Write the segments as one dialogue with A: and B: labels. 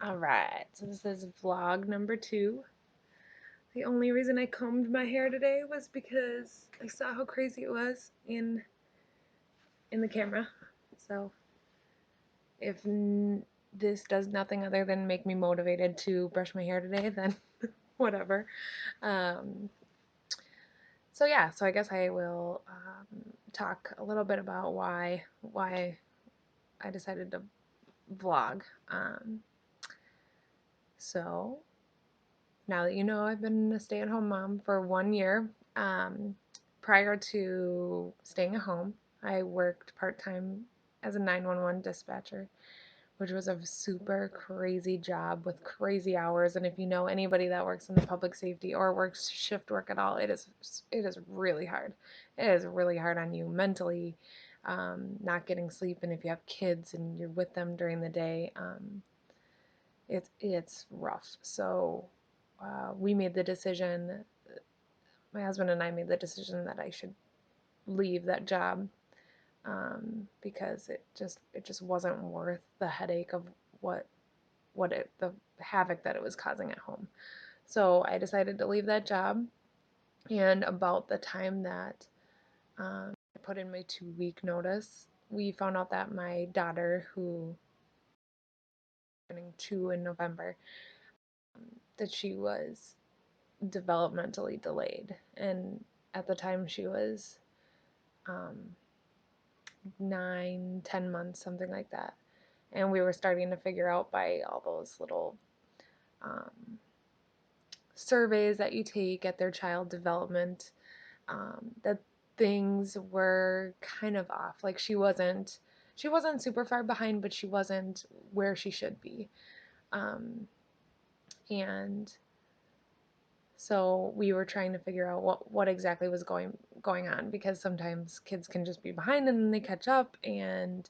A: Alright, so this is vlog number 2. The only reason I combed my hair today was because I saw how crazy it was in the camera. So if this does nothing other than make me motivated to brush my hair today, then whatever. Um, so yeah, so I guess I will talk a little bit about why I decided to vlog. So now that you know, I've been a stay-at-home mom for 1 year. Um, Prior to staying at home, I worked part-time as a 911 dispatcher, which was a super crazy job with crazy hours. And if you know anybody that works in the public safety or works shift work at all, it is really hard. It is really hard on you mentally, not getting sleep, and if you have kids and you're with them during the day, it's rough. So we made the decision, my husband and I made the decision that I should leave that job, because it just wasn't worth the headache of the havoc that it was causing at home. So I decided to leave that job, and about the time that I put in my 2-week notice, we found out that my daughter, who is turning 2 in November, that she was developmentally delayed. And at the time she was um, 9, 10 months, something like that. And we were starting to figure out by all those little um, surveys that you take at their child development, that things were kind of off. Like she wasn't super far behind, but she wasn't where she should be. Um, and So we were trying to figure out what exactly was going on, because sometimes kids can just be behind and then they catch up, and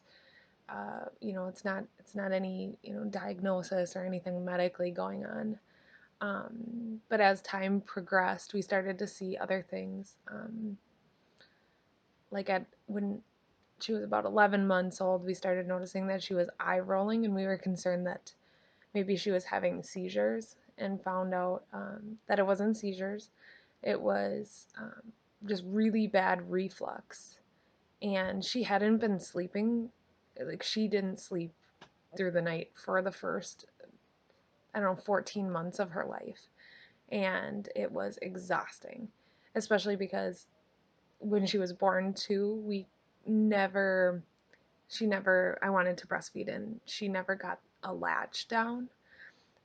A: it's not any diagnosis or anything medically going on. But as time progressed, we started to see other things. Like when she was about 11 months old, we started noticing that she was eye rolling, and we were concerned that maybe she was having seizures, and found out that it wasn't seizures. It was just really bad reflux. And she hadn't been sleeping, like, she didn't sleep through the night for the first, I don't know, 14 months of her life. And it was exhausting, especially because when she was born, too, never, I wanted to breastfeed, and she never got a latch down.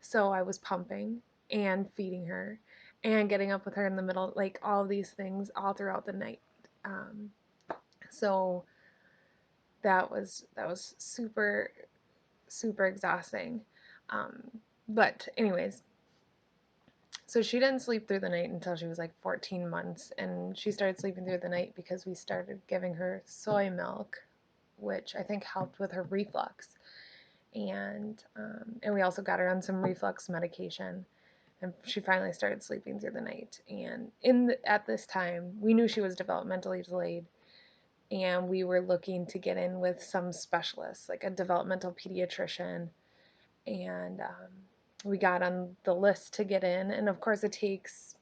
A: So I was pumping and feeding her and getting up with her in the middle, like all of these things all throughout the night. Um, so that was super super exhausting. Um, but anyways, so she didn't sleep through the night until she was like 14 months, and she started sleeping through the night because we started giving her soy milk, which I think helped with her reflux. And we also got her on some reflux medication, and she finally started sleeping through the night. And at this time, we knew she was developmentally delayed, and we were looking to get in with some specialists, like a developmental pediatrician. And we got on the list to get in, and of course, it takes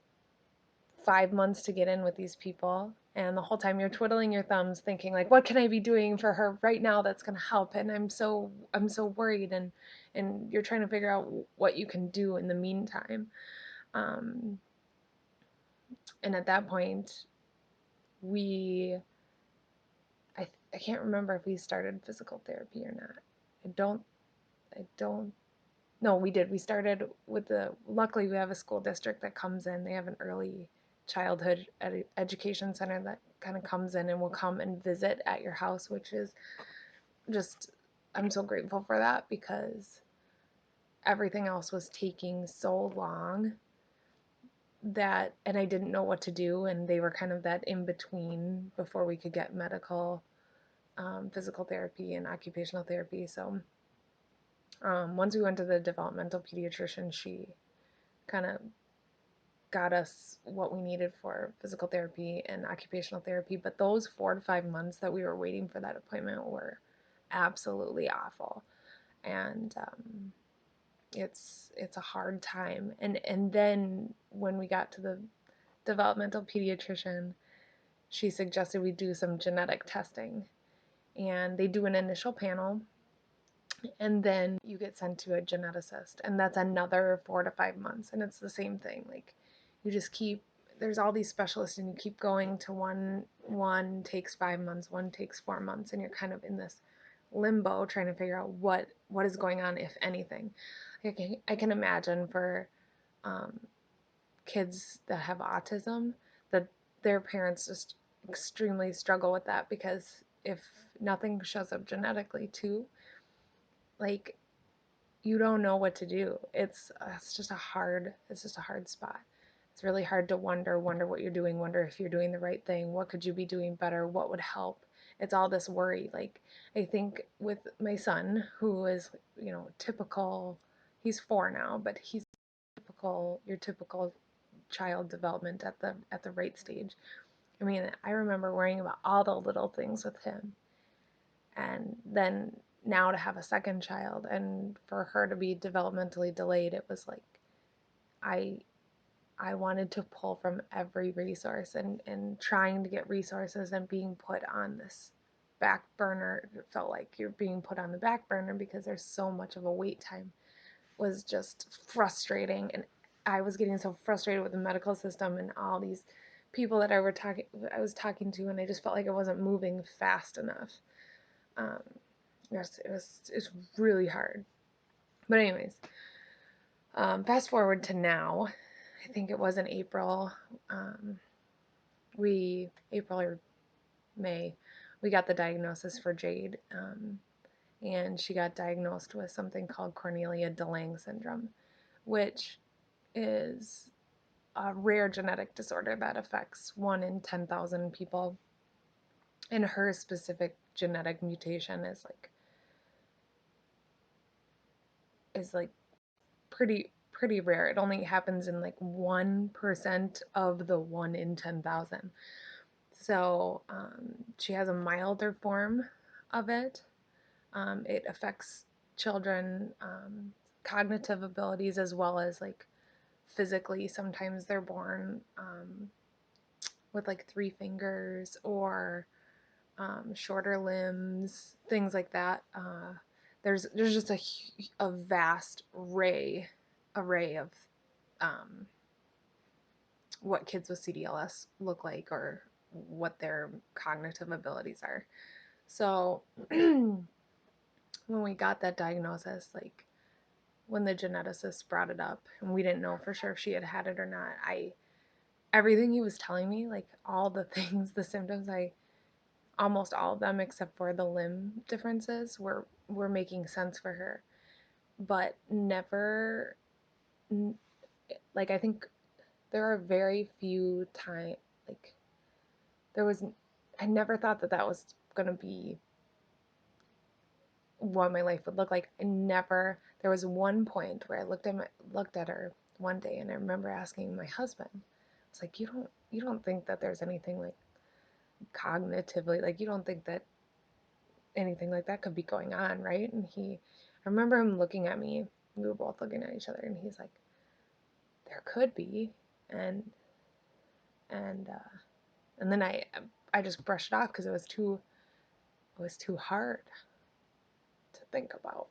A: 5 months to get in with these people. And the whole time you're twiddling your thumbs, thinking like, what can I be doing for her right now that's going to help? And I'm so worried, and you're trying to figure out what you can do in the meantime. Um, and at that point, we I can't remember if we started physical therapy or not. I don't I don't No, we did. We started with luckily we have a school district that comes in. They have an early childhood education center that kind of comes in and will come and visit at your house, which is just, I'm so grateful for that, because everything else was taking so long, and I didn't know what to do, and they were kind of that in between before we could get medical, physical therapy and occupational therapy. So once we went to the developmental pediatrician, she kind of got us what we needed for physical therapy and occupational therapy. But those 4 to 5 months that we were waiting for that appointment were absolutely awful. And it's a hard time. And then when we got to the developmental pediatrician, she suggested we do some genetic testing. And they do an initial panel, and then you get sent to a geneticist, and that's another 4 to 5 months. And it's the same thing. Like, you just keep, there's all these specialists, and you keep going to one takes 5 months, one takes 4 months, and you're kind of in this limbo trying to figure out what is going on, if anything. I can imagine for um, kids that have autism, that their parents just extremely struggle with that, because if nothing shows up genetically too, like, you don't know what to do. It's just a hard spot. It's really hard to wonder what you're doing, wonder if you're doing the right thing, what could you be doing better, what would help. It's all this worry. Like, I think with my son, who is, typical, he's 4 now, but he's your typical child development at the right stage. I mean, I remember worrying about all the little things with him, and then now to have a second child and for her to be developmentally delayed, it was like I I wanted to pull from every resource, and trying to get resources and being put on this back burner. It felt like you're being put on the back burner because there's so much of a wait time, was just frustrating. And I was getting so frustrated with the medical system and all these people that I was talking to, and I just felt like I wasn't moving fast enough. Um, it's really hard. But anyways, fast forward to now. I think it was in April. Um, April or May, we got the diagnosis for Jade, and she got diagnosed with something called Cornelia de Lange syndrome, which is a rare genetic disorder that affects 1 in 10,000 people. And her specific genetic mutation is like pretty rare. It only happens in like 1% of the 1 in 10,000. So she has a milder form of it. It affects children cognitive abilities as well as like physically. Sometimes they're born with like 3 fingers, or shorter limbs, things like that. There's just a vast array of um, what kids with CDLS look like, or what their cognitive abilities are. So when we got that diagnosis, like when the geneticist brought it up, and we didn't know for sure if she had it or not, everything he was telling me, like all the things, the symptoms, almost all of them except for the limb differences were making sense for her, but never, like, I think there are very few time, like, there was I never thought that was going to be what my life would look like. There was one point where I looked at her one day, and I remember asking my husband, it's like, you don't think that there's anything like cognitively, like, you don't think that anything like that could be going on, right? I remember him looking at me. We were both looking at each other, and he's like, there could be. And and uh and then I just brushed it off because it was too hard to think about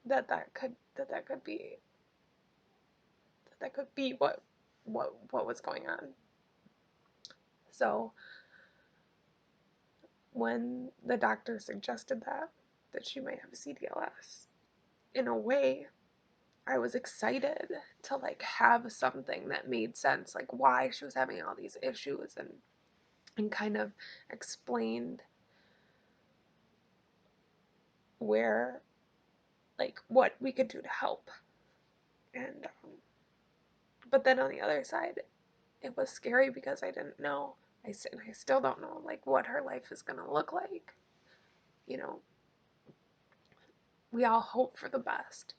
A: that be that could be what was going on. So when the doctor suggested that she might have CDLS, in a way, I was excited to like have something that made sense, like why she was having all these issues, and kind of explained where, like, what we could do to help. And but then on the other side, it was scary because I didn't know. I still don't know like what her life is gonna look like. You know, we all hope for the best,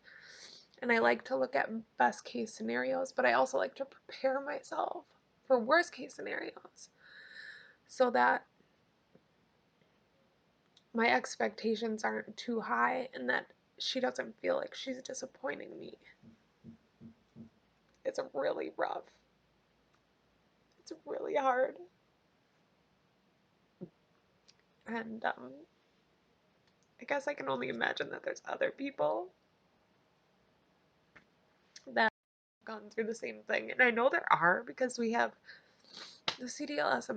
A: and I like to look at best case scenarios, but I also like to prepare myself for worst case scenarios, so that my expectations aren't too high, and that she doesn't feel like she's disappointing me. It's really rough. It's really hard. And I guess I can only imagine that there's other people that have gone through the same thing. And I know there are because we have the CDLS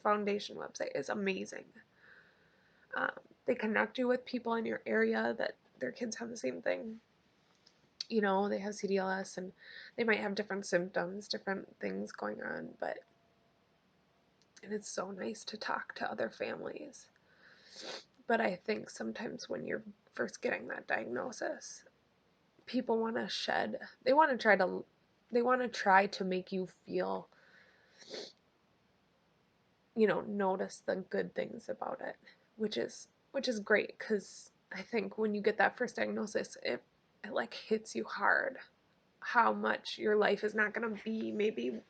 A: Foundation website is amazing. Um, they connect you with people in your area that their kids have the same thing. You know, they have CDLS and they might have different symptoms, different things going on, but and it's so nice to talk to other families. But I think sometimes when you're first getting that diagnosis, people want to shed, they want to try to make you feel, notice the good things about it, which is great because I think when you get that first diagnosis, it like hits you hard how much your life is not going to be, maybe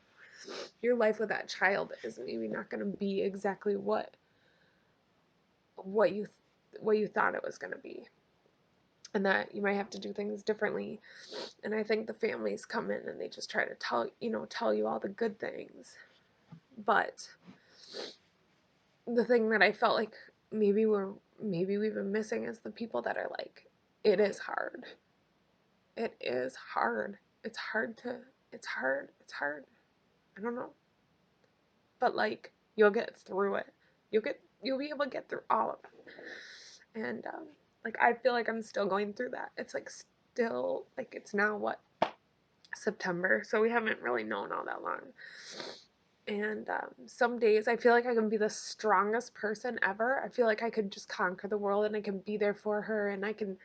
A: your life with that child is maybe not going to be exactly what you what you thought it was going to be, and that you might have to do things differently. And I think the families come in and they just try to tell you all the good things, but the thing that I felt like maybe we've been missing is the people that are like, it is hard. It is hard. It's hard. I don't know. But like you'll get through it. You'll be able to get through all of it. And like I feel like I'm still going through that. It's like still like it's now what, September, so we haven't really known all that long. And some days I feel like I can be the strongest person ever. I feel like I could just conquer the world and I can be there for her and I can,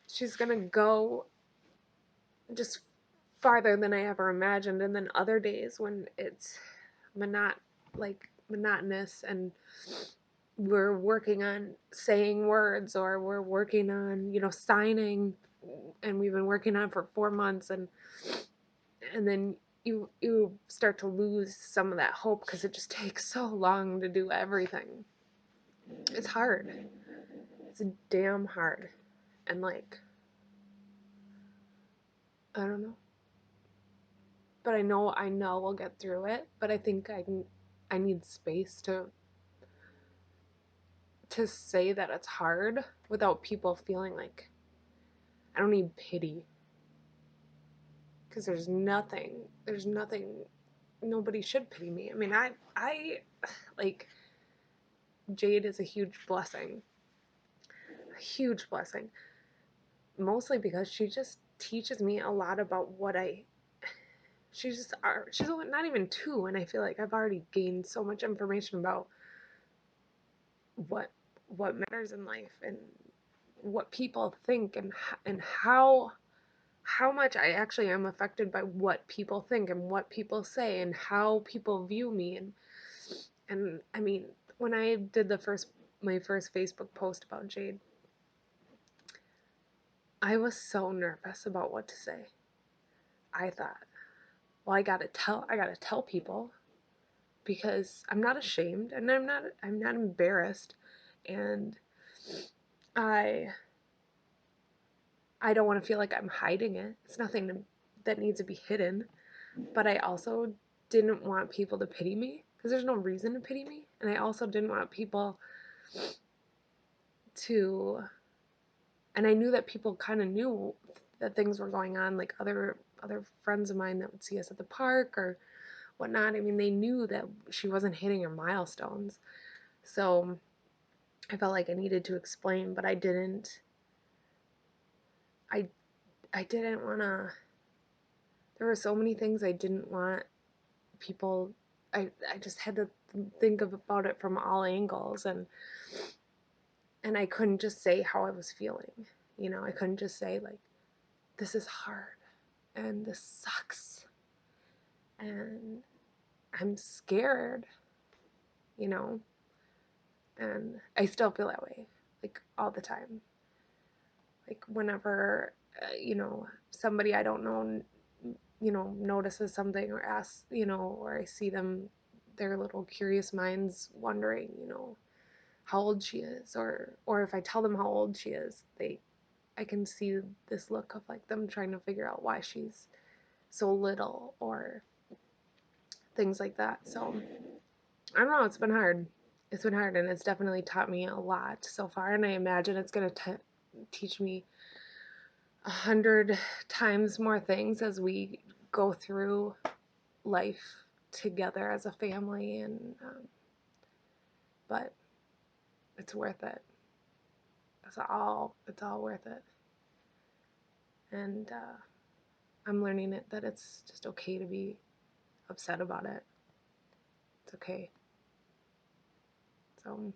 A: she's gonna go just farther than I ever imagined. And then other days when it's monotonous and we're working on saying words or we're working on, signing, and we've been working on it for 4 months, and then you start to lose some of that hope because it just takes so long to do everything. It's hard. It's damn hard. And like, I don't know. But I know we'll get through it, but I think I need space to say that it's hard without people feeling like I don't need pity, because there's nothing, nobody should pity me. I mean, I like, Jade is a huge blessing, mostly because she just teaches me a lot about she's not even 2, and I feel like I've already gained so much information about what matters in life and what people think, and how much I actually am affected by what people think and what people say and how people view me. And I mean, when I did my first Facebook post about Jade, I was so nervous about what to say. I thought, well, I gotta tell people, because I'm not ashamed and I'm not embarrassed, and I I don't want to feel like I'm hiding it. It's nothing that needs to be hidden, but I also didn't want people to pity me because there's no reason to pity me, and I also didn't want people to, and I knew that people kind of knew that things were going on, like other friends of mine that would see us at the park or whatnot. I mean, they knew that she wasn't hitting her milestones. So I felt like I needed to explain, but I, I didn't want to, there were so many things I didn't want people, I just had to think about it from all angles, and I couldn't just say how I was feeling. I couldn't just say like, this is hard and this sucks and I'm scared, you know, and I still feel that way, like all the time. Like whenever, somebody I don't know, notices something or asks, or I see them, their little curious minds wondering, how old she is, or if I tell them how old she is, I can see this look of like them trying to figure out why she's so little or things like that. So I don't know, it's been hard. It's been hard, and it's definitely taught me a lot so far, and I imagine it's going to teach me 100 times more things as we go through life together as a family, and but it's worth it. It's all worth it. And I'm learning that it's just okay to be upset about it. It's okay. So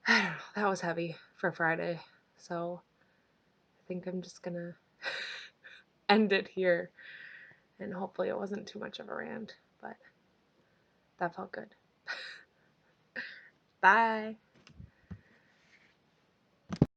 A: I don't know, that was heavy for Friday, so I think I'm just gonna end it here, and hopefully it wasn't too much of a rant, but that felt good. Bye.